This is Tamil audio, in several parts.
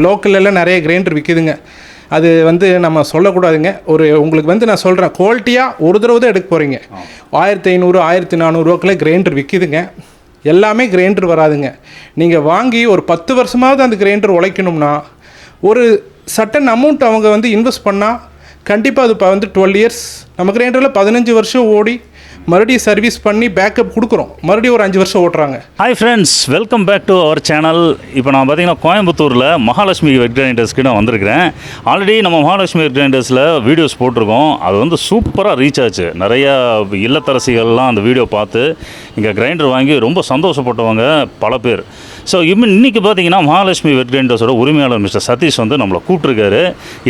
லோக்கல்லாம் நிறைய கிரைண்டர் விற்கிதுங்க. அது வந்து நம்ம சொல்லக்கூடாதுங்க. உங்களுக்கு வந்து நான் சொல்கிறேன், குவாலிட்டியாக ஒரு தடவை தான் எடுக்க போகிறீங்க. 1500 1400 கிரைண்டர் விற்கிதுங்க. எல்லாமே கிரைண்டர் வராதுங்க. நீங்கள் வாங்கி ஒரு 10 வருஷமாவது அந்த கிரைண்டர் உழைக்கணும்னா ஒரு சட்டன் அமௌண்ட் அவங்க வந்து இன்வெஸ்ட் பண்ணால் கண்டிப்பாக அது வந்து 12 இயர்ஸ் நம்ம கிரைண்டரில் 15 வருஷம் ஓடி மறுபடியும் சர்வீஸ் பண்ணி பேக்கப் கொடுக்குறோம். மறுபடியும் ஒரு 5 வருஷம் ஓட்டுறாங்க. Hi friends, welcome back to our channel. இப்போ நான் பார்த்தீங்கன்னா கோயம்புத்தூரில் மகாலட்சுமி வெட் கிரைண்டர்ஸ்க்கு நான் வந்திருக்கிறேன். ஆல்ரெடி நம்ம மகாலட்சுமி வெட் கிரைண்டர்ஸில் வீடியோஸ் போட்டிருக்கோம். அது வந்து சூப்பராக ரீச் ஆச்சு. நிறையா இல்லத்தரசிகள்லாம் அந்த வீடியோ பார்த்து இங்கே கிரைண்டர் வாங்கி ரொம்ப சந்தோஷப்பட்டவங்க பல பேர். ஸோ இன்றைக்கி பார்த்தீங்கன்னா மகாலட்சுமி வெட் கிரைண்டர்ஸோட உரிமையாளர் மிஸ்டர் சதீஷ் வந்து நம்மளை கூப்பிட்ருக்காரு.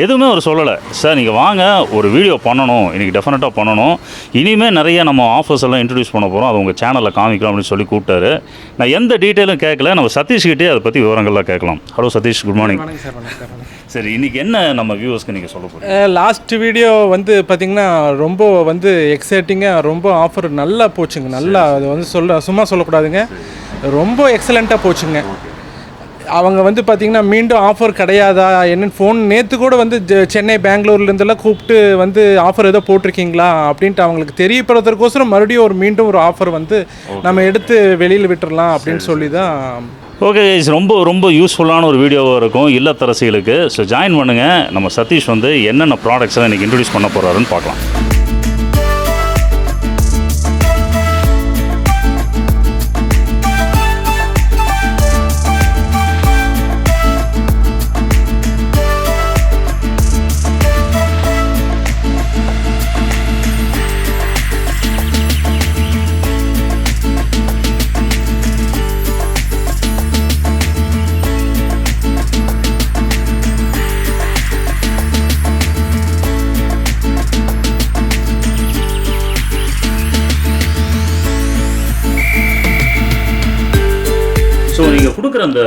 எதுவுமே அவர் சொல்லலை, சார் நீங்கள் வாங்க ஒரு வீடியோ பண்ணணும், இன்றைக்கி டெஃபினட்டாக பண்ணணும், இனிமேல் நிறைய நம்ம ஆஃபர்ஸ் எல்லாம் இன்ட்ரடியூஸ் பண்ண போகிறோம், அது உங்கள் சேனலில் காமிக்கலாம் அப்படின்னு சொல்லி கூப்பிட்டாரு. நான் எந்த டீட்டெயிலும் கேட்கல, நம்ம சதீஷ்கிட்டே அதை பற்றி விவரங்கள்லாம் கேட்கலாம். Hello Satish, good morning. சரி, இன்றைக்கி என்ன நம்ம வியூவர்ஸ்க்கு நீங்கள் சொல்ல போகிறீங்க? லாஸ்ட் வீடியோ வந்து பார்த்திங்கன்னா ரொம்ப வந்து எக்ஸைட்டிங்காக ரொம்ப ஆஃபர் நல்லா போச்சுங்க. நல்லா அது வந்து சும்மா சொல்லக்கூடாதுங்க, ரொம்ப எக்ஸலண்ட்டாக போச்சுங்க. அவங்க வந்து பார்த்திங்கன்னா மீண்டும் ஆஃபர் கிடையாதா என்னென்னு ஃபோன் நேற்று கூட வந்து சென்னை பெங்களூர்லேருந்தெல்லாம் கூப்பிட்டு வந்து ஆஃபர் ஏதோ போட்டிருக்கீங்களா அப்படின்ட்டு அவங்களுக்கு தெரியப்படுறதுக்கோசரம் மறுபடியும் மீண்டும் ஒரு ஆஃபர் வந்து நம்ம எடுத்து வெளியில் விட்டுறலாம் அப்படின்னு சொல்லி தான். ஓகே, ரொம்ப ரொம்ப யூஸ்ஃபுல்லான ஒரு வீடியோவாக இருக்கும் இல்லத்தரசிகளுக்கு. ஸோ ஜாயின் பண்ணுங்கள். நம்ம சதீஷ் வந்து என்னென்ன ப்ராடக்ட்ஸ்லாம் இன்றைக்கி இன்ட்ரடியூஸ் பண்ண போகிறாருன்னு பார்க்கலாம். ஸோ நீங்கள் கொடுக்குற அந்த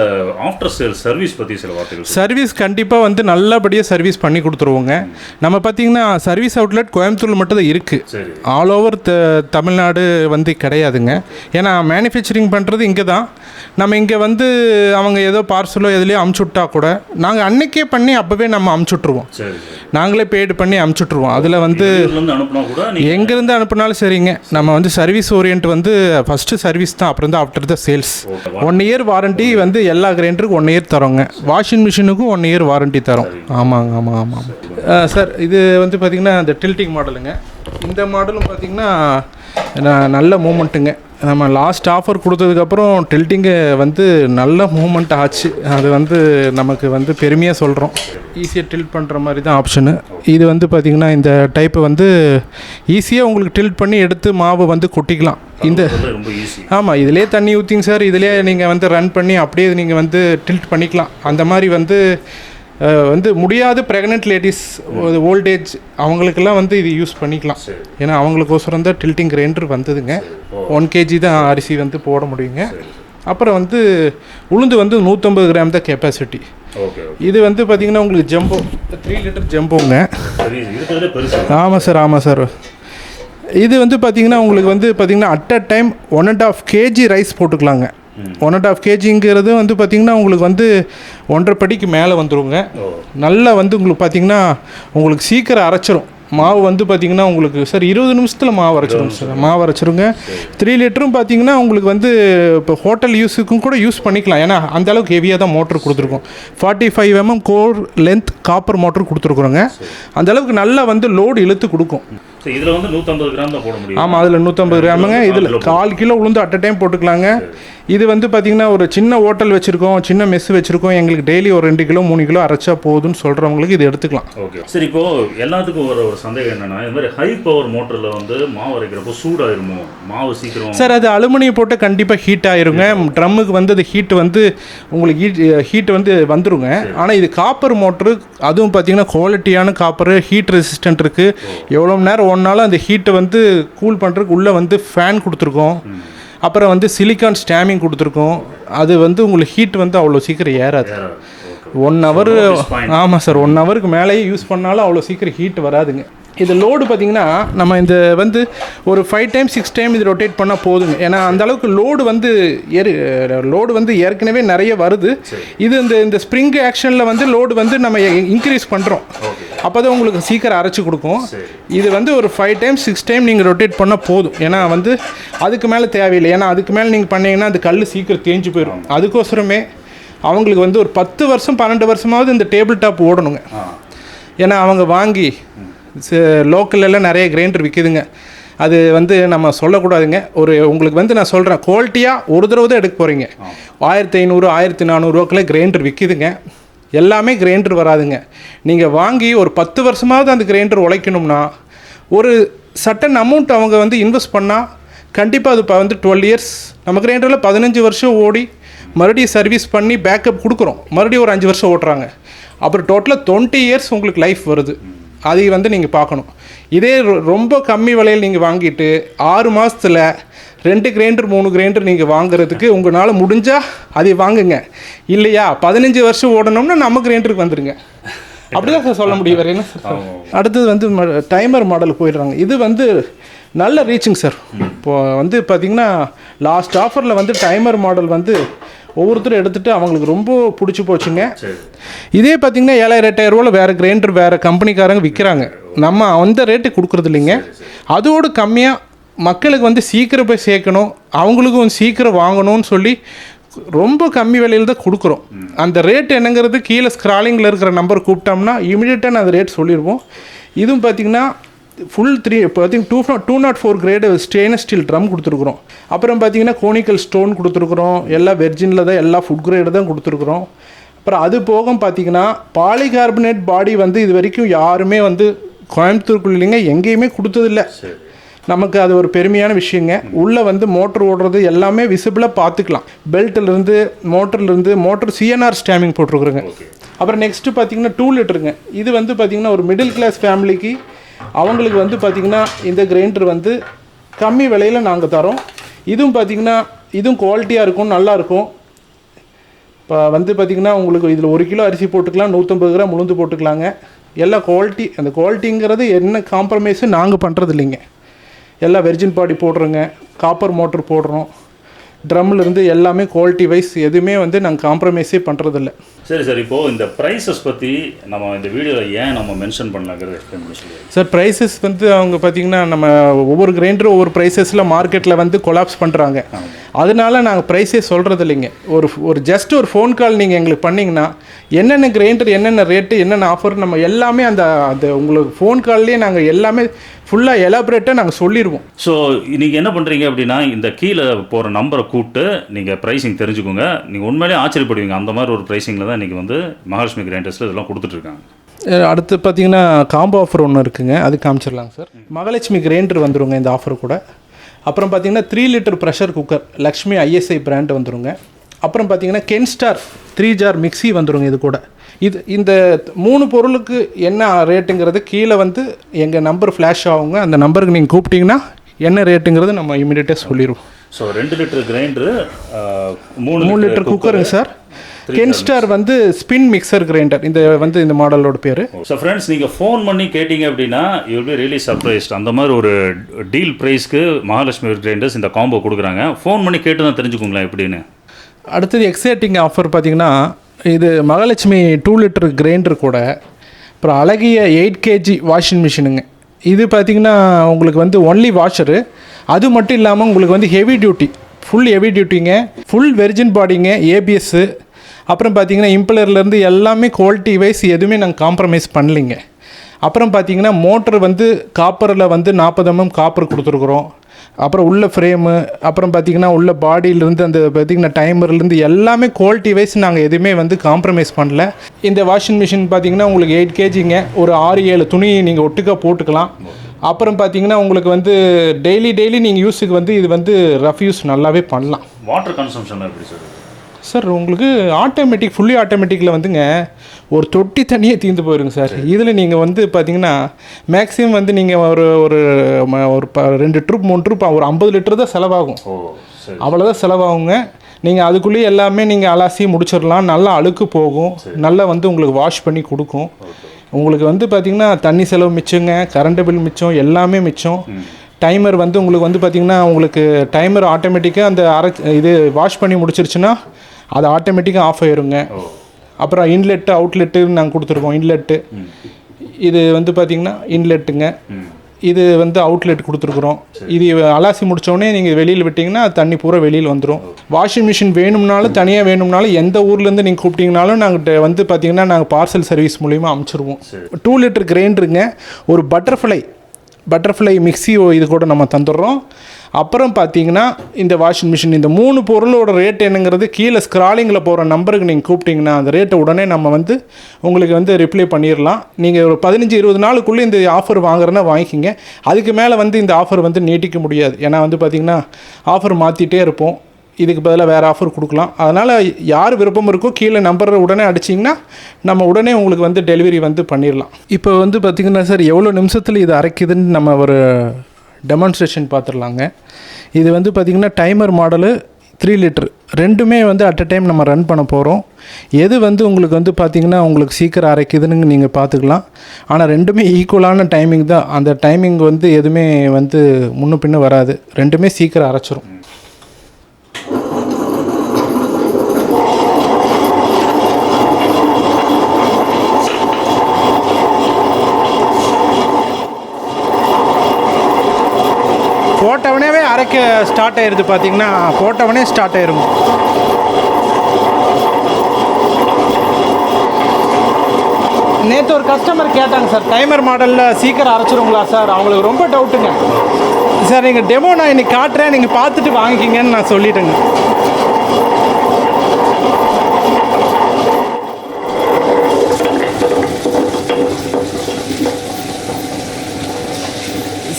ஆஃப்டர் சேல் சர்வீஸ் பற்றி சில வார்த்தைகள். சர்வீஸ் கண்டிப்பாக வந்து நல்லபடியாக சர்வீஸ் பண்ணி கொடுத்துருவோங்க. நம்ம பார்த்திங்கன்னா சர்வீஸ் அவுட்லெட் கோயம்புத்தூரில் மட்டும் தான் இருக்குது. ஆல் ஓவர் தமிழ்நாடு வந்து கிடையாதுங்க. ஏன்னா மேனுஃபேக்சரிங் பண்ணுறது இங்கே தான். நம்ம இங்கே வந்து அவங்க ஏதோ பார்சலோ எதுலேயோ அமுச்சுட்டா கூட நாங்கள் அன்னைக்கே பண்ணி அப்போவே நம்ம அமுச்சுட்ருவோம். நாங்களே பெய்டு பண்ணி அமுச்சுட்ருவோம். அதில் வந்து எங்கேருந்து அனுப்புனாலும் சரிங்க. நம்ம வந்து சர்வீஸ் ஓரியன்ட் வந்து ஃபஸ்ட்டு சர்வீஸ் தான், அப்புறம் தான் after the sales. 1 year warranty வந்து எல்லா கிரைண்டருக்கும் 1 இயர் தரோங்க. வாஷிங் மிஷினுக்கும் 1 இயர் வாரண்ட்டி தரோம். ஆமாம் சார். இது வந்து பார்த்திங்கன்னா இந்த டில்ட்டிங் மாடலுங்க. இந்த மாடலும் பார்த்திங்கன்னா நல்ல மூமெண்ட்டுங்க. நம்ம லாஸ்ட் ஆஃபர் கொடுத்ததுக்கப்புறம் டில்ட்டிங்கு வந்து நல்ல மூமெண்ட் ஆச்சு. அது வந்து நமக்கு வந்து பெருமையாக சொல்கிறோம். ஈஸியாக டில்ட் பண்ணுற மாதிரி தான் ஆப்ஷனு. இது வந்து பார்த்திங்கன்னா இந்த டைப்பு வந்து ஈஸியாக உங்களுக்கு டில்ட் பண்ணி எடுத்து மாவு வந்து கொட்டிக்கலாம். இந்த ஆமாம், இதிலே தண்ணி ஊற்றிங்க சார், இதிலே நீங்கள் வந்து ரன் பண்ணி அப்படியே நீங்கள் வந்து டில்ட் பண்ணிக்கலாம். அந்த மாதிரி வந்து முடியாத ப்ரெக்னென்ட் லேடிஸ், ஓல்டேஜ் அவங்களுக்கெல்லாம் வந்து இது யூஸ் பண்ணிக்கலாம். ஏன்னா அவங்களுக்கோசரம் தான் டில்ட்டிங் கிரைண்டர் வந்ததுங்க. 1 kg தான் அரிசி வந்து போட முடியுங்க. அப்புறம் வந்து உளுந்து வந்து 150 கிராம் தான் கெப்பாசிட்டி. இது வந்து பார்த்திங்கன்னா உங்களுக்கு ஜம்போ 3 லிட்டர் ஜம்போங்க. ஆமாம் சார். இது வந்து பார்த்திங்கன்னா உங்களுக்கு வந்து பார்த்திங்கன்னா at a time 1.5 kg rice போட்டுக்கலாங்க. 1.5 kgங்கிறது வந்து பார்த்திங்கன்னா உங்களுக்கு வந்து 1.5 படிக்கு மேலே வந்துடுங்க. நல்லா வந்து உங்களுக்கு பார்த்திங்கன்னா உங்களுக்கு சீக்கிரம் அரைச்சிரும். மாவு வந்து பார்த்திங்கன்னா உங்களுக்கு சார் 20 நிமிஷத்தில் மாவு அரைச்சிருங்க. 3 லிட்டரும் பார்த்திங்கன்னா உங்களுக்கு வந்து இப்போ ஹோட்டல் யூஸுக்கும் கூட யூஸ் பண்ணிக்கலாம். ஏன்னா அந்தளவுக்கு ஹெவியாக தான் மோட்ரு கொடுத்துருக்கோம். 45 mm core length copper motor கொடுத்துருக்குறோங்க. அந்தளவுக்கு நல்லா வந்து லோடு இழுத்து கொடுக்கும். இதில் வந்து 150 கிராம் தான் போட முடியும். ஆமாம், அதில் 150 கிராமுங்க. இதில் 1/4 கிலோ உளுந்து அட் அ டைம் போட்டுக்கலாங்க. இது வந்து பார்த்திங்கன்னா ஒரு சின்ன ஹோட்டல் வச்சுருக்கோம், சின்ன மெஸ் வச்சுருக்கோம், எங்களுக்கு டெய்லி ஒரு 2 கிலோ 3 கிலோ அரைச்சா போதுன்னு சொல்கிறவங்களுக்கு இது எடுத்துக்கலாம். ஓகே, சரி. இப்போது எல்லாத்துக்கும் ஒரு சந்தேகம் என்னென்னா, இந்த மாதிரி ஹை பவர் மோட்டரில் வந்து மாவு அரைக்கிறப்போ சூடாயிருமோ, மாவு சீக்கிரம்? சார், அது அலுமினியம் போட்டு கண்டிப்பாக ஹீட் ஆயிருங்க. ட்ரம்முக்கு வந்து அது ஹீட் வந்து உங்களுக்கு ஹீட் வந்து வந்துருங்க. ஆனால் இது காப்பர் மோட்ரு, அதுவும் பார்த்திங்கன்னா குவாலிட்டியான காப்பரு, ஹீட் ரெசிஸ்டன்ட் இருக்குது. எவ்வளோ நேரம் ஒன்றாலும் அந்த ஹீட்டை வந்து கூல் பண்ணுறதுக்கு உள்ளே வந்து ஃபேன் கொடுத்துருக்கோம். அப்புறம் வந்து சிலிக்கான் ஸ்டாமிங் கொடுத்துருக்கோம். அது வந்து உங்களுக்கு ஹீட் வந்து அவ்வளோ சீக்கிரம் ஏறாது. 1 hour. ஆமாம் சார், 1 hourக்கு மேலேயே யூஸ் பண்ணாலும் அவ்வளோ சீக்கிரம் ஹீட் வராதுங்க. இது லோடு பார்த்திங்கன்னா நம்ம இந்த வந்து ஒரு 5 டைம் 6 டைம் இது ரொட்டேட் பண்ணால் போதுங்க. ஏன்னா அந்தளவுக்கு லோடு வந்து ஏற்கனவே நிறைய வருது. இது இந்த ஸ்ப்ரிங் ஆக்ஷனில் வந்து லோடு வந்து நம்ம இன்க்ரீஸ் பண்ணுறோம். அப்போ தான் உங்களுக்கு சீக்கிரம் அரைச்சி கொடுக்கும். இது வந்து ஒரு 5 டைம் 6 டைம் நீங்கள் ரொட்டேட் பண்ணால் போதும். ஏன்னா வந்து அதுக்கு மேலே தேவையில்லை. ஏன்னா அதுக்கு மேலே நீங்கள் பண்ணிங்கன்னா அது கல் சீக்கிரம் தேஞ்சு போயிடும். அதுக்கோசரமே அவங்களுக்கு வந்து ஒரு 10 வருஷம் 12 வருஷமாவது இந்த டேபிள் டாப் ஓடணுங்க. ஏன்னா அவங்க வாங்கி லோக்கல்லாம் நிறைய கிரைண்டர் விற்கிதுங்க. அது வந்து நம்ம சொல்லக்கூடாதுங்க. உங்களுக்கு வந்து நான் சொல்கிறேன், குவாலிட்டியாக ஒரு தடவை தான் எடுக்க போகிறீங்க. 1500 1400 கிரைண்டர் விற்கிதுங்க. எல்லாமே கிரைண்டர் வராதுங்க. நீங்கள் வாங்கி ஒரு 10 வருஷமாவது அந்த கிரைண்டர் உழைக்கணும்னா ஒரு சட்டன் அமௌண்ட் அவங்க வந்து இன்வெஸ்ட் பண்ணால் கண்டிப்பாக அது இப்போ வந்து 12 இயர்ஸ் நம்ம கிரைண்டரில் 15 வருஷம் ஓடி மறுபடியும் சர்வீஸ் பண்ணி பேக்கப் கொடுக்குறோம். மறுபடியும் ஒரு 5 வருஷம் ஓட்டுறாங்க. அப்புறம் டோட்டலாக 20 இயர்ஸ் உங்களுக்கு லைஃப் வருது. அதை வந்து நீங்கள் பார்க்கணும். இதே ரொம்ப கம்மி விலையில் நீங்கள் வாங்கிட்டு 6 மாதத்தில் 2 கிரைண்டர் 3 கிரைண்டர் நீங்கள் வாங்குறதுக்கு உங்களால் முடிஞ்சால் அதை வாங்குங்க. இல்லையா 15 வருஷம் ஓடணும்னா நம்ம கிரைண்டருக்கு வந்துடுங்க. அப்படிதான் சார் சொல்ல முடியும். வேறு என்ன சார்? அடுத்தது வந்து டைமர் மாடல் போயிடுறாங்க. இது வந்து நல்ல ரீச்சிங் சார். இப்போது வந்து பார்த்திங்கன்னா லாஸ்ட் ஆஃபரில் வந்து டைமர் மாடல் வந்து ஒவ்வொருத்தரும் எடுத்துகிட்டு அவங்களுக்கு ரொம்ப பிடிச்சி போச்சுங்க. இதே பார்த்திங்கன்னா 7000 8000 வேறு கிரைண்டர் வேறு கம்பெனிக்காரங்க விற்கிறாங்க. நம்ம அந்த ரேட்டுக்கு கொடுக்குறது இல்லைங்க. அதோடு கம்மியாக மக்களுக்கு வந்து சீக்கிரம் போய் சேர்க்கணும், அவங்களுக்கும் சீக்கிரம் வாங்கணும்னு சொல்லி ரொம்ப கம்மி விலையில் தான் கொடுக்குறோம். அந்த ரேட் என்னங்கிறது கீழே ஸ்க்ராலிங்கில் இருக்கிற நம்பர் கூப்பிட்டோம்னா இமீடியட்டாக நான் அந்த ரேட் சொல்லிடுவோம். இதுவும் பார்த்திங்கன்னா full 204 grade stainless steel drum கொடுத்துருக்குறோம். அப்புறம் பார்த்திங்கன்னா கோனிக்கல் ஸ்டோன் கொடுத்துருக்குறோம். எல்லாம் வெர்ஜினில் தான், எல்லா ஃபுட் கிரேடு தான் கொடுத்துருக்குறோம். அப்புறம் அது போக பார்த்திங்கன்னா பாலிகார்பனேட் பாடி வந்து இது வரைக்கும் யாருமே வந்து கோயம்புத்தூருக்குள்ள இல்லைங்க, எங்கேயுமே கொடுத்ததில்லை. நமக்கு அது ஒரு பெருமையான விஷயங்க. உள்ளே வந்து மோட்டர் ஓடுறது எல்லாமே விசிபிளாக பார்த்துக்கலாம். பெல்ட்டிலேருந்து மோட்டர் சிஎன்ஆர் ஸ்டாமிங் போட்டிருக்குறோங்க. அப்புறம் நெக்ஸ்ட்டு பார்த்திங்கன்னா 2 லிட்டருங்க. இது வந்து பார்த்திங்கன்னா ஒரு மிடில் கிளாஸ் ஃபேமிலிக்கு அவங்களுக்கு வந்து பார்த்திங்கன்னா இந்த கிரைண்டர் வந்து கம்மி விலையில் நாங்கள் தரோம். இதுவும் பார்த்திங்கன்னா இதுவும் குவாலிட்டியாக இருக்கும், நல்லாயிருக்கும். இப்போ வந்து பார்த்திங்கன்னா உங்களுக்கு இதில் 1 கிலோ அரிசி போட்டுக்கலாம், 150 கிராம் உளுந்து போட்டுக்கலாங்க. எல்லாம் குவாலிட்டி. அந்த குவாலிட்டிங்கிறது என்ன காம்ப்ரமைஸும் நாங்கள் பண்ணுறது இல்லைங்க. எல்லாம் வெர்ஜின் பாடி போடுறோங்க, காப்பர் மோட்டர் போடுறோம். ட்ரம்மிலிருந்து எல்லாமே குவாலிட்டி வைஸ் எதுவுமே வந்து நாங்கள் காம்ப்ரமைஸே பண்ணுறதில்ல. சரி சார், இப்போது இந்த ப்ரைஸஸ் பற்றி நம்ம இந்த வீடியோவில் ஏன் நம்ம மென்ஷன் பண்ணலாங்கிறது எக்ஸ்பிளைன் பண்ணி சொல்லுங்கள் சார். ப்ரைஸஸ் வந்து அவங்க பார்த்திங்கன்னா நம்ம ஒவ்வொரு கிரைண்டரும் ஒவ்வொரு ப்ரைஸஸில் மார்க்கெட்டில் வந்து கொலாப்ஸ் பண்ணுறாங்க. அதனால நாங்கள் ப்ரைஸே சொல்கிறது இல்லைங்க. ஒரு ஜஸ்ட் ஒரு ஃபோன் கால் நீங்கள் எங்களுக்கு பண்ணிங்கன்னா என்னென்ன கிரைண்டர் என்னென்ன ரேட்டு என்னென்ன ஆஃபர் நம்ம எல்லாமே அந்த உங்களுக்கு ஃபோன் கால்லேயே நாங்கள் எல்லாமே ஃபுல்லாக எலாபரேட்டாக நாங்கள் சொல்லிடுவோம். ஸோ நீங்கள் என்ன பண்ணுறீங்க அப்படின்னா இந்த கீழே போகிற நம்பரை கூப்பிட்டு நீங்கள் ப்ரைஸிங் தெரிஞ்சுக்கோங்க. நீங்கள் உண்மையிலேயே ஆச்சரியப்படுவீங்க. அந்த மாதிரி ஒரு ப்ரைஸிங்கில் தான் இன்றைக்கி வந்து மகாலட்சுமி கிரைண்டர்ஸில் இதெல்லாம் கொடுத்துட்ருக்காங்க. அடுத்து பார்த்திங்கன்னா காம்போ ஆஃபர் ஒன்று இருக்குதுங்க, அது காமிச்சிடலாங்க சார். மகாலட்சுமி கிரைண்டர் வந்துடுங்க இந்த ஆஃபர் கூட. அப்புறம் பார்த்திங்கன்னா 3 litre pressure cooker Lakshmi ISI brand வந்துடுங்க. அப்புறம் பார்த்திங்கன்னா கென்ஸ்டார் 3 ஜார் மிக்ஸி வந்துடுங்க இது கூட. இந்த 3 பொருளுக்கு என்ன ரேட்டுங்கிறது கீழே வந்து எங்கள் நம்பர் ஃப்ளாஷ் ஆகுங்க. அந்த நம்பருக்கு நீங்கள் கூப்பிட்டிங்கன்னா என்ன ரேட்டுங்கிறது நம்ம இமீடியட்டாக சொல்லிடுவோம். ஸோ 2 லிட்டர் கிரைண்டரு, 3 லிட்டர் குக்கருங்க சார். கென்ஸ்டார் வந்து ஸ்பின் மிக்சர் கிரைண்டர், இந்த மாடலோட பேர். ஸோ ஃப்ரெண்ட்ஸ், நீங்கள் ஃபோன் பண்ணி கேட்டிங்க அப்படின்னா you will be really surprised. அந்த மாதிரி ஒரு டீல் ப்ரைஸ்க்கு மகாலட்சுமி கிரைண்டர்ஸ் இந்த காம்போ கொடுக்குறாங்க. ஃபோன் பண்ணி கேட்டு தான் தெரிஞ்சுக்கோங்களேன் எப்படின்னு. அடுத்தது எக்ஸைட்டிங் ஆஃபர் பார்த்திங்கன்னா இது மகாலட்சுமி 2 லிட்டர் கிரைண்டர் கூட. அப்புறம் அழகிய 8 kg வாஷிங் மிஷினுங்க. இது பார்த்திங்கன்னா உங்களுக்கு வந்து ஒன்லி வாஷரு. அது மட்டும் இல்லாமல் உங்களுக்கு வந்து ஹெவி டியூட்டி, ஃபுல் ஹெவி டியூட்டிங்க, ஃபுல் வெர்ஜின் பாடிங்க, ஏபிஎஸ்ஸு. அப்புறம் பார்த்திங்கன்னா இம்பலர்லேருந்து எல்லாமே குவாலிட்டி வைஸ் எதுவுமே நாங்கள் காம்ப்ரமைஸ் பண்ணலைங்க. அப்புறம் பார்த்திங்கன்னா மோட்ரு வந்து காப்பரில் வந்து 40 mm காப்பர் கொடுத்துருக்குறோம். அப்புறம் உள்ள ஃப்ரேமு, அப்புறம் பார்த்திங்கன்னா உள்ள பாடியிலேருந்து அந்த பார்த்திங்கன்னா டைமர்லேருந்து எல்லாமே குவாலிட்டி வைஸ் நாங்கள் எதுவுமே வந்து காம்ப்ரமைஸ் பண்ணல. இந்த வாஷிங் மிஷின் பார்த்திங்கன்னா உங்களுக்கு 8 kgங்க. ஒரு 6-7 துணி நீங்கள் ஒட்டுக்காக போட்டுக்கலாம். அப்புறம் பார்த்திங்கன்னா உங்களுக்கு வந்து டெய்லி நீங்கள் யூஸுக்கு வந்து இது வந்து ரஃப் யூஸ் நல்லாவே பண்ணலாம். வாட்டர் கன்சம்ஷன் எப்படி சார்? சார் உங்களுக்கு ஆட்டோமேட்டிக் ஃபுல்லி ஆட்டோமேட்டிக்கில் வந்துங்க ஒரு தொட்டி தண்ணியே தீர்ந்து போயிருங்க சார். இதில் நீங்கள் வந்து பார்த்தீங்கன்னா மேக்ஸிமம் வந்து நீங்கள் ஒரு 2 ட்ரிப் 3 ட்ரிப் ஒரு 50 லிட்டர் தான் செலவாகும். அவ்வளோதான் செலவாகுங்க. நீங்கள் அதுக்குள்ளேயே எல்லாமே நீங்கள் அலாசி முடிச்சிடலாம். நல்லா அழுக்கு போகும், நல்லா வந்து உங்களுக்கு வாஷ் பண்ணி கொடுக்கும். உங்களுக்கு வந்து பார்த்திங்கன்னா தண்ணி செலவு மிச்சங்க, கரண்ட் பில் மிச்சம், எல்லாமே மிச்சம். டைமர் வந்து உங்களுக்கு வந்து பார்த்திங்கன்னா உங்களுக்கு டைமர் ஆட்டோமேட்டிக்காக அந்த இது வாஷ் பண்ணி முடிச்சிருச்சுன்னா அது ஆட்டோமேட்டிக்காக ஆஃப் ஆயிருங்க. அப்புறம் இன்லெட்டு அவுட்லெட்டு நாங்கள் கொடுத்துருக்கோம். இன்லெட்டு இது வந்து பார்த்திங்கன்னா இன்லெட்டுங்க, இது வந்து அவுட்லெட் கொடுத்துருக்குறோம். இது அலாசி முடித்தோடனே நீங்கள் வெளியில் விட்டிங்கன்னா தண்ணி பூரா வெளியில் வந்துடும். வாஷிங் மிஷின் வேணும்னாலும் தனியாக வேணும்னாலும் எந்த ஊர்லேருந்து நீங்கள் கூப்பிட்டிங்கனாலும் நாங்கள் வந்து பார்த்திங்கன்னா நாங்கள் பார்சல் சர்வீஸ் மூலிமா அமுச்சிடுவோம். 2 லிட்டர் கிரைண்டருங்க, ஒரு பட்டர்ஃப்ளை மிக்ஸி இது கூட நம்ம தந்துடுறோம். அப்புறம் பார்த்தீங்கன்னா இந்த வாஷிங் மிஷின், இந்த 3 பொருளோட ரேட் என்னங்கிறது கீழே ஸ்க்ராலிங்கில் போகிற நம்பருக்கு நீங்கள் கூப்பிட்டிங்கன்னா அந்த ரேட்டை உடனே நம்ம வந்து உங்களுக்கு வந்து ரிப்ளை பண்ணிடலாம். நீங்கள் ஒரு 15-20 நாளுக்குள்ளே இந்த ஆஃபர் வாங்குறேன்னா வாங்கிக்கிங்க. அதுக்கு மேலே வந்து இந்த ஆஃபர் வந்து நீட்டிக்க முடியாது. ஏன்னா வந்து பார்த்திங்கன்னா ஆஃபர் மாற்றிட்டே இருப்போம். இதுக்கு பதிலாக வேறு ஆஃபர் கொடுக்கலாம். அதனால் யார் விருப்பம் இருக்கோ கீழே நம்பர் உடனே அடிச்சிங்கன்னா நம்ம உடனே உங்களுக்கு வந்து டெலிவரி வந்து பண்ணிடலாம். இப்போ வந்து பார்த்திங்கன்னா சார் எவ்வளோ நிமிஷத்தில் இது அரைக்குதுன்னு நம்ம ஒரு டெமான்ஸ்ட்ரேஷன் பார்த்துடலாங்க. இது வந்து பார்த்திங்கன்னா டைமர் மாடலு 3 லிட்டர் ரெண்டுமே வந்து அட் அ டைம் நம்ம ரன் பண்ண போகிறோம். எது வந்து உங்களுக்கு வந்து பார்த்திங்கன்னா உங்களுக்கு சீக்கிரம் அரைக்குதுன்னு நீங்கள் பார்த்துக்கலாம். ஆனால் ரெண்டுமே ஈக்குவலான டைமிங் தான். அந்த டைமிங் வந்து எதுவுமே வந்து முன்ன பின்ன வராது. ரெண்டுமே சீக்கிரம் அரைச்சிரும். போட்டவனே அரைக்க ஸ்டார்ட் ஆயிடுது. பார்த்தீங்கன்னா போட்டவனே ஸ்டார்ட் ஆயிரும். நேற்று ஒரு கஸ்டமர் கேட்டாங்க சார், டைமர் மாடலில் சீக்கிரம் அரைச்சிருங்களா சார்? அவங்களுக்கு ரொம்ப டவுட்டுங்க. சார் நீங்கள் டெமோ நான் இன்றைக்கி காட்டுறேன், நீங்கள் பார்த்துட்டு வாங்கிக்கிங்கன்னு நான் சொல்லிட்டேங்க.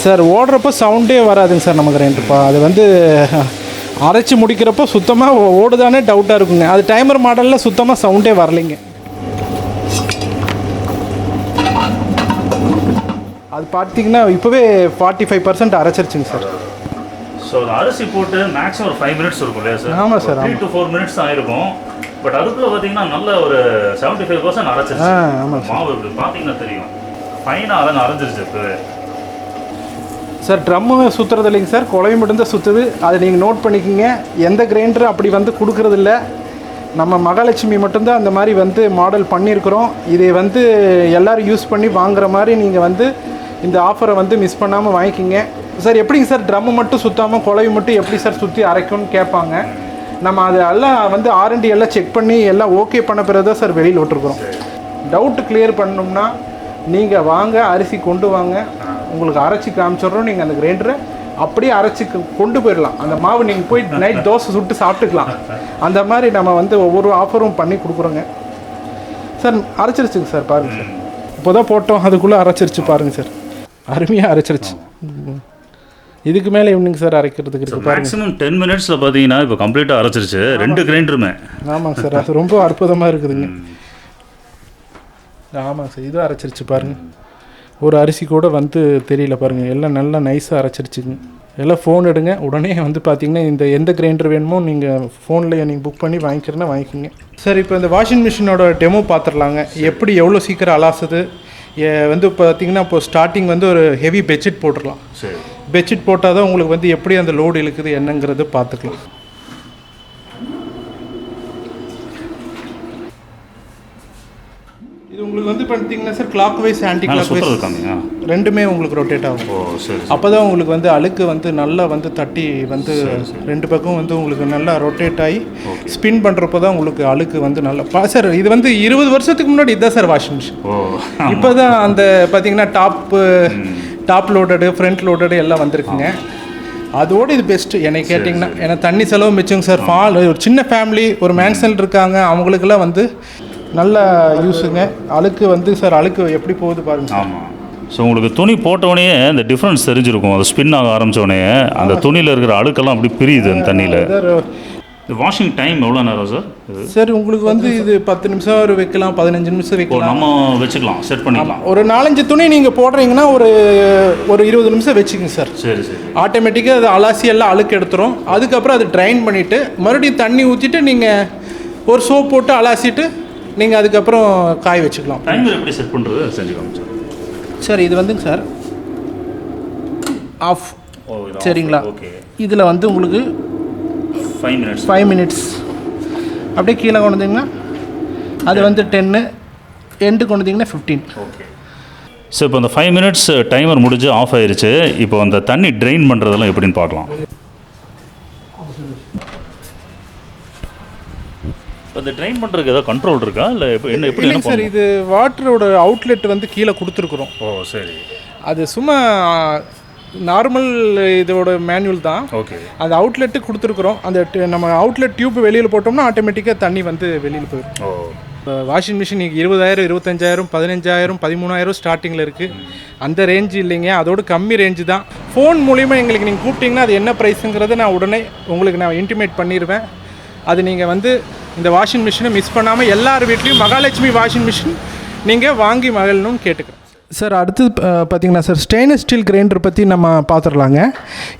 சார் ஓடுறப்போ சவுண்டே வராதுங்க சார் நமக்கு ரெண்டுப்பா. அது வந்து அரைச்சி முடிக்கிறப்போ சுத்தமாக ஓடுதானே டவுட்டாக இருக்குங்க. அது டைமர் மாடலில் சுத்தமாக சவுண்டே வரலைங்க. அது பார்த்தீங்கன்னா இப்போவே 45% அரைச்சிருச்சுங்க சார். ஸோ அரிசி போட்டு மேக்ஸிமம் ஒரு 5 மினிட்ஸ் இருக்கும் இல்லையா சார்? ஆமாம் சார். 3 to 4 மினிட்ஸ் ஆகிருக்கும். பட் அதுக்குள்ளே பார்த்தீங்கன்னா நல்ல ஒரு 75% அரைச்சிருச்சு. ஆமாம் மாவு இப்படி பார்த்தீங்கன்னா தெரியும், ஃபைனாக அரைஞ்சிருச்சு இப்போவே சார். ட்ரம்மு சுற்றுறது இல்லைங்க சார், குழம்பு மட்டும்தான் சுற்றுது. அதை நீங்கள் நோட் பண்ணிக்கிங்க. எந்த கிரைண்டரும் அப்படி வந்து கொடுக்குறதில்ல. நம்ம மகாலட்சுமி மட்டும்தான் அந்த மாதிரி வந்து மாடல் பண்ணியிருக்கிறோம். இதை வந்து எல்லோரும் யூஸ் பண்ணி வாங்குகிற மாதிரி நீங்கள் வந்து இந்த ஆஃபரை வந்து மிஸ் பண்ணாமல் வாங்கிக்கிங்க சார். எப்படிங்க சார் ட்ரம்மு மட்டும் சுற்றாமல் குழம்பு மட்டும் எப்படி சார் சுற்றி அரைக்கும்னு கேட்பாங்க. நம்ம அதை எல்லாம் வந்து R&D எல்லாம் செக் பண்ணி எல்லாம் ஓகே பண்ண பிறகு தான் சார் வெளியில் விட்டுருக்குறோம். டவுட்டு கிளியர் பண்ணணும்னா நீங்கள் வாங்க, அரிசி கொண்டு வாங்க, உங்களுக்கு அரைச்சி காமிச்சிட்றோம். நீங்கள் அந்த கிரைண்டரை அப்படியே அரைச்சி கொண்டு போயிடலாம். அந்த மாவு நீங்கள் போய் நைட் தோசை சுட்டு சாப்பிட்டுக்கலாம். அந்த மாதிரி நம்ம வந்து ஒவ்வொரு ஆஃபரும் பண்ணி கொடுக்குறோங்க சார். அரைச்சிருச்சுங்க சார், பாருங்கள் சார். இப்போ தான் போட்டோம், அதுக்குள்ளே அரைச்சிருச்சு பாருங்கள் சார். அருமையாக அரைச்சிருச்சு. இதுக்கு மேலே எவ்வளோங்க சார் அரைக்கிறதுக்கு இருக்குது பாருங்கள். மேக்ஸிமம் 10 மினிட்ஸில் பார்த்தீங்கன்னா இப்போ கம்ப்ளீட்டாக அரைச்சிருச்சு 2 கிரைண்டருமே. ஆமாங்க சார், அது ரொம்ப அற்புதமாக இருக்குதுங்க. ஆமாங்க சார், இதுவும் அரைச்சிருச்சு பாருங்கள். ஒரு அரிசி கூட வந்து தெரியல பாருங்கள், எல்லாம் நல்லா நைஸாக அரைச்சிருச்சுங்க. எல்லாம் ஃபோன் எடுங்க, உடனே வந்து பார்த்திங்கன்னா இந்த எந்த கிரைண்டர் வேணுமோ நீங்கள் ஃபோனில் நீங்கள் புக் பண்ணி வாங்கிக்கிறேன்னா வாங்கிக்கிங்க சார். இப்போ இந்த வாஷிங் மிஷினோட டெமோ பார்த்துடலாங்க. எப்படி எவ்வளோ சீக்கிரம் அலாசுது வந்து பார்த்திங்கன்னா இப்போ ஸ்டார்டிங் வந்து ஒரு ஹெவி பெட்ஷீட் போட்டுடலாம். சரி, பெட்ஷீட் போட்டால் தான் உங்களுக்கு வந்து எப்படி அந்த லோடு இழுக்குது என்னங்கிறது பார்த்துக்கலாம். இது உங்களுக்கு வந்து பார்த்தீங்கன்னா sir clockwise anticlockwise ரெண்டுமே உங்களுக்கு ரொட்டேட் ஆகும். அப்போ தான் உங்களுக்கு வந்து அழுக்கு வந்து நல்லா வந்து தட்டி வந்து 2 பக்கம் வந்து உங்களுக்கு நல்லா ரொட்டேட் ஆகி ஸ்பின் பண்ணுறப்போ தான் உங்களுக்கு அழுக்கு வந்து நல்லா சார். இது வந்து 20 வருஷத்துக்கு முன்னாடி இதுதான் சார் வாஷிங் மிஷின். இப்போ தான் அந்த பார்த்தீங்கன்னா டாப் லோடடு ஃப்ரண்ட் லோடடு எல்லாம் வந்திருக்குங்க. அதோடு இது பெஸ்ட்டு என்னை கேட்டிங்கன்னா. ஏன்னா தண்ணி செலவு மிச்சங்க சார். ஒரு சின்ன ஃபேமிலி, ஒரு மேன்சன் இருக்காங்க, அவங்களுக்கெல்லாம் வந்து நல்ல யூஸுங்க. அழுக்கு வந்து சார் அழுக்கு எப்படி போகுது பாருங்கள். ஆமாம். ஸோ உங்களுக்கு துணி போட்டோடனே இந்த டிஃப்ரென்ஸ் தெரிஞ்சிருக்கும். அது ஸ்பின் ஆக ஆரம்பித்தோடனே அந்த துணியில் இருக்கிற அழுக்கெல்லாம் அப்படி பிரியுது அந்த தண்ணியில். இந்த வாஷிங் டைம் எவ்வளோ நேரம் சார்? சார் உங்களுக்கு வந்து இது 10 நிமிஷம் வைக்கலாம், 15 நிமிஷம் வைக்கலாம். நம்ம வச்சுக்கலாம், செட் பண்ணிக்கலாம். ஒரு 4-5 துணி நீங்கள் போடுறீங்கன்னா ஒரு 20 நிமிஷம் வச்சுக்கோங்க சார். சரி சரி. ஆட்டோமேட்டிக்காக அது அலாசி எல்லாம் அழுக்கு எடுத்துரும். அதுக்கப்புறம் அது ட்ரைன் பண்ணிவிட்டு மறுபடியும் தண்ணி ஊற்றிட்டு நீங்கள் ஒரு சோப் போட்டு அலாசிட்டு நீங்கள் அதுக்கப்புறம் காய வச்சுக்கலாம். டைமர் எப்படி செட் பண்ணுறது செஞ்சுக்கோங்க சார். சார் இது வந்துங்க சார் ஆஃப். சரிங்களா? ஓகே. இதில் வந்து உங்களுக்கு 5 மினிட்ஸ் அப்படியே கீழே கொண்டு வந்தீங்கன்னா அது வந்து 10, எண்டு கொண்டு வந்தீங்கன்னா 15. ஓகே. ஸோ இப்போ அந்த 5 மினிட்ஸ் டைமர் முடிஞ்சு ஆஃப் ஆயிருச்சு. இப்போ அந்த தண்ணி ட்ரெயின் பண்ணுறதெல்லாம் எப்படின்னு பார்க்கலாம். இப்போ இந்த ட்ரெயின் பண்ணுறதுக்கு ஏதாவது கண்ட்ரோல் இருக்கா இல்லை எப்படி என்ன சார்? இது வாட்டரோட அவுட்லெட் வந்து கீழே கொடுத்துருக்குறோம். ஓ சரி. அது சும்மா நார்மல் இதோட மேனுவல் தான். ஓகே. அந்த அவுட்லெட்டு கொடுத்துருக்குறோம். அந்த நம்ம அவுட்லெட் டியூப் வெளியில் போட்டோம்னா ஆட்டோமேட்டிக்காக தண்ணி வந்து வெளியில் போயிடும். ஓ. இப்போ வாஷிங் மிஷின் 20,000, 25,000, 15,000, 13,000 ஸ்டார்டிங்கில் இருக்குது. அந்த ரேஞ்சு இல்லைங்க, அதோட கம்மி ரேஞ்சு தான். ஃபோன் மூலிமா எங்களுக்கு நீங்கள் கூப்பிட்டிங்கன்னா அது என்ன ப்ரைஸுங்கிறத நான் உடனே உங்களுக்கு நான் இன்டிமேட் பண்ணிடுவேன். அது நீங்கள் வந்து இந்த வாஷிங் மிஷினை மிஸ் பண்ணாமல் எல்லார் வீட்லேயும் மகாலட்சுமி வாஷிங் மிஷின் நீங்கள் வாங்கி மகிழணும்னு கேட்டுக்கிறேன். சார் அடுத்தது பார்த்திங்கன்னா சார் ஸ்டெயின்லெஸ் ஸ்டீல் கிரைண்டர் பற்றி நம்ம பார்த்துடலாங்க.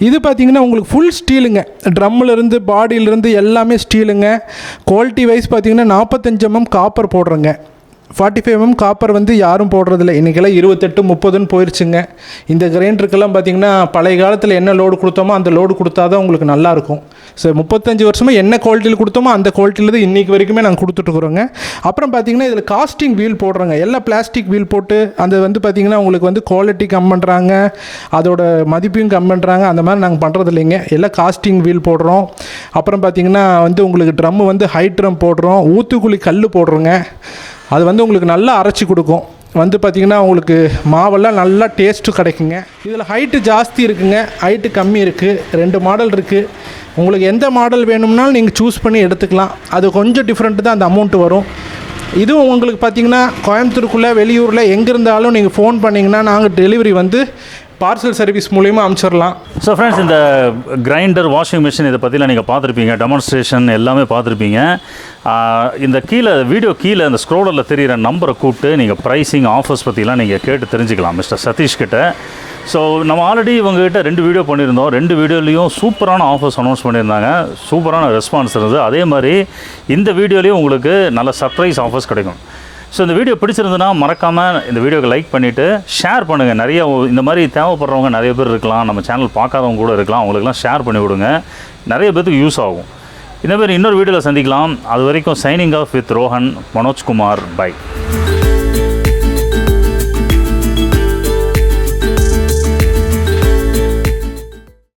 இது பார்த்திங்கன்னா உங்களுக்கு ஃபுல் ஸ்டீலுங்க, ட்ரம்மிலேருந்து பாடியிலேருந்து எல்லாமே ஸ்டீலுங்க. குவாலிட்டி வைஸ் பார்த்திங்கன்னா 45 mm காப்பர் போடுறோங்க. 45 mm காப்பர் வந்து யாரும் போடுறதில்ல. இன்றைக்கெல்லாம் 28, 30ன்னு போயிடுச்சுங்க. இந்த கிரைண்டருக்கெல்லாம் பார்த்திங்கன்னா பழைய காலத்தில் என்ன லோடு கொடுத்தோமோ அந்த லோடு கொடுத்தா தான் உங்களுக்கு நல்லாயிருக்கும். ஸோ 35 வருஷமாக என்ன குவாலிட்டியில் கொடுத்தோமோ அந்த குவாலிட்டியில் தான் இன்றைக்கி வரைக்குமே நாங்கள் கொடுத்துட்ருக்குறோங்க. அப்புறம் பார்த்திங்கன்னா இதில் காஸ்டிங் வீல் போடுறோங்க. எல்லாம் பிளாஸ்டிக் வீல் போட்டு அந்த வந்து பார்த்திங்கன்னா உங்களுக்கு வந்து குவாலிட்டி கம் பண்ணுறாங்க, அதோட மதிப்பையும் கம் பண்ணுறாங்க. அந்த மாதிரி நாங்கள் பண்ணுறது இல்லைங்க. எல்லாம் காஸ்டிங் வீல் போடுறோம். அப்புறம் பார்த்திங்கன்னா வந்து உங்களுக்கு ட்ரம்மு வந்து ஹை ட்ரம் போடுறோம், ஊத்துக்குழி கல் போடுறோங்க. அது வந்து உங்களுக்கு நல்லா அரைச்சி கொடுக்கும். வந்து பார்த்திங்கன்னா உங்களுக்கு மாவெல்லாம் நல்லா டேஸ்ட்டு கிடைக்குங்க. இதில் ஹைட்டு ஜாஸ்தி இருக்குங்க, ஹைட்டு கம்மி இருக்குது. 2 மாடல் இருக்குது. உங்களுக்கு எந்த மாடல் வேணும்னாலும் நீங்கள் சூஸ் பண்ணி எடுத்துக்கலாம். அது கொஞ்சம் டிஃப்ரெண்ட்டு தான் அந்த அமௌண்ட்டு வரும். இதுவும் உங்களுக்கு பார்த்திங்கன்னா கோயம்புத்தூருக்குள்ளே வெளியூரில் எங்கே இருந்தாலும் நீங்கள் ஃபோன் பண்ணிங்கன்னா நாங்கள் டெலிவரி வந்து பார்சல் சர்வீஸ் மூலிமா அனுப்பிச்சிடலாம். ஸோ ஃப்ரெண்ட்ஸ், இந்த கிரைண்டர், வாஷிங் மிஷின் இதை பற்றிலாம் நீங்கள் பார்த்துருப்பீங்க, டெமான்ஸ்ட்ரேஷன் எல்லாமே பார்த்துருப்பீங்க. இந்த வீடியோ கீழே இந்த ஸ்க்ரோலரில் தெரிகிற நம்பரை கூப்பிட்டு நீங்கள் ப்ரைஸிங், ஆஃபர்ஸ் பற்றிலாம் நீங்கள் கேட்டு தெரிஞ்சுக்கலாம் மிஸ்டர் சதீஷ் கிட்ட. ஸோ நம்ம ஆல்ரெடி இவங்ககிட்ட 2 வீடியோ பண்ணியிருந்தோம். 2 வீடியோலையும் சூப்பரான ஆஃபர்ஸ் அனௌன்ஸ் பண்ணியிருந்தாங்க. சூப்பரான ரெஸ்பான்ஸ் இருந்தது. அதே மாதிரி இந்த வீடியோலையும் உங்களுக்கு நல்ல சர்ப்ரைஸ் ஆஃபர்ஸ் கிடைக்கும். ஸோ இந்த வீடியோ பிடிச்சிருந்ததுன்னா மறக்காமல் இந்த வீடியோக்கு லைக் பண்ணிவிட்டு ஷேர் பண்ணுங்கள். நிறைய இந்த மாதிரி தேவைப்படுறவங்க நிறைய பேர் இருக்கலாம், நம்ம சேனல் பார்க்காதவங்க கூட இருக்கலாம். அவங்களுக்குலாம் ஷேர் பண்ணி விடுங்க, நிறைய பேருக்கு யூஸ் ஆகும். இந்த மாதிரி இன்னொரு வீடியோவில் சந்திக்கலாம். அது வரைக்கும் signing off with Rohan, Manojkumar. By.